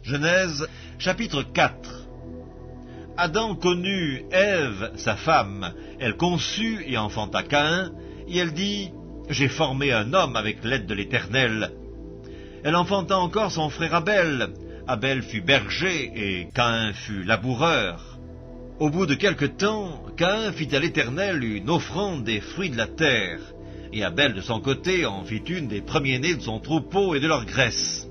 Genèse, chapitre 4. Adam connut Ève, sa femme. Elle conçut et enfanta Caïn, et elle dit, « J'ai formé un homme avec l'aide de l'Éternel. » Elle enfanta encore son frère Abel. Abel fut berger, et Caïn fut laboureur. Au bout de quelque temps, Caïn fit à l'Éternel une offrande des fruits de la terre, et Abel de son côté en fit une des premiers-nés de son troupeau et de leur graisse.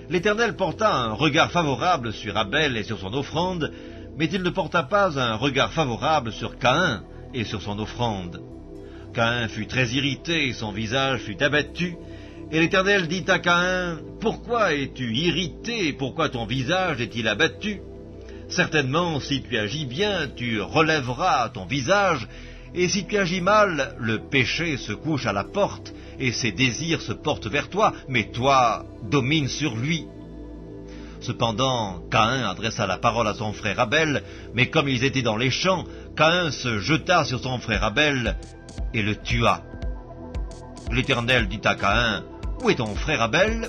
L'Éternel porta un regard favorable sur Abel et sur son offrande, mais il ne porta pas un regard favorable sur Caïn et sur son offrande. Caïn fut très irrité, et son visage fut abattu, et l'Éternel dit à Caïn, « Pourquoi es-tu irrité, et pourquoi ton visage est-il abattu? Certainement, si tu agis bien, tu relèveras ton visage, et si tu agis mal, le péché se couche à la porte, et ses désirs se portent vers toi, mais toi, domine sur lui. » Cependant, Caïn adressa la parole à son frère Abel, mais comme ils étaient dans les champs, Caïn se jeta sur son frère Abel et le tua. L'Éternel dit à Caïn, « Où est ton frère Abel ?»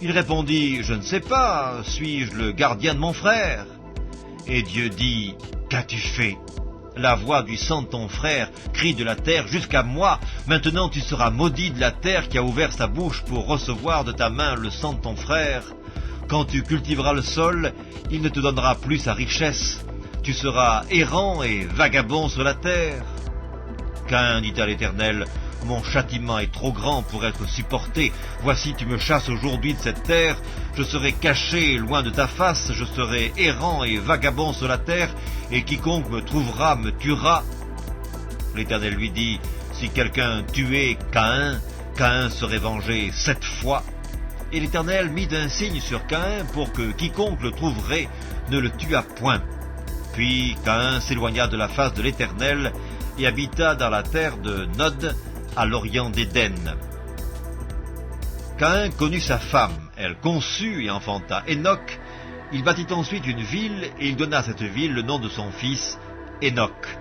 Il répondit, « Je ne sais pas, suis-je le gardien de mon frère ?» Et Dieu dit, « Qu'as-tu fait ? La voix du sang de ton frère crie de la terre jusqu'à moi. Maintenant tu seras maudit de la terre qui a ouvert sa bouche pour recevoir de ta main le sang de ton frère. Quand tu cultiveras le sol, il ne te donnera plus sa richesse. Tu seras errant et vagabond sur la terre. » Caïn dit à l'Éternel, « Mon châtiment est trop grand pour être supporté. Voici, tu me chasses aujourd'hui de cette terre. Je serai caché loin de ta face. Je serai errant et vagabond sur la terre, et quiconque me trouvera me tuera. » L'Éternel lui dit, « Si quelqu'un tuait Caïn, Caïn serait vengé 7 fois. » Et l'Éternel mit un signe sur Caïn pour que quiconque le trouverait ne le tuât point. Puis Caïn s'éloigna de la face de l'Éternel et habita dans la terre de Nod, à l'orient d'Éden. Caïn connut sa femme, elle conçut et enfanta Enoch. Il bâtit ensuite une ville, et il donna à cette ville le nom de son fils, Enoch.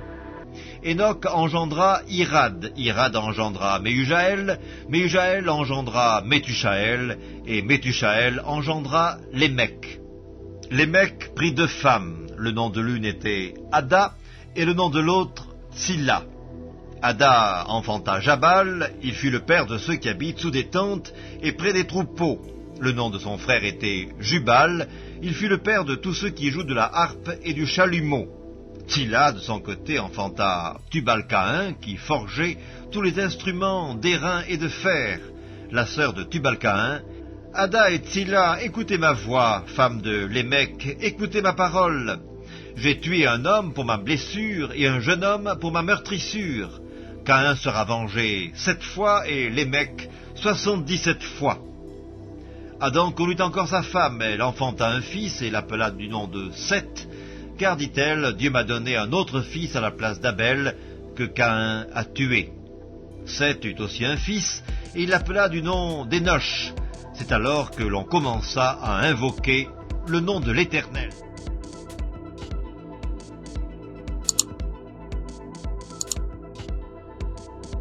Enoch engendra Irad, Irad engendra Méhujaël, Méhujaël engendra Métushaël, et Métushaël engendra Lémec. Lémec prit 2 femmes, le nom de l'une était Ada, et le nom de l'autre Tsilla. Ada enfanta Jabal, il fut le père de ceux qui habitent sous des tentes et près des troupeaux. Le nom de son frère était Jubal, il fut le père de tous ceux qui jouent de la harpe et du chalumeau. Tsilla, de son côté, enfanta Tubal-Caïn, qui forgeait tous les instruments d'airain et de fer. La sœur de Tubal-Caïn, « Ada et Tsilla, écoutez ma voix, femme de Lémec, écoutez ma parole. J'ai tué un homme pour ma blessure et un jeune homme pour ma meurtrissure. Caïn sera vengé 7 fois et Lémec 77 fois. » Adam connut encore sa femme, elle enfanta un fils et l'appela du nom de Seth, car, dit-elle, Dieu m'a donné un autre fils à la place d'Abel que Caïn a tué. Seth eut aussi un fils, et il l'appela du nom d'Énoch. C'est alors que l'on commença à invoquer le nom de l'Éternel.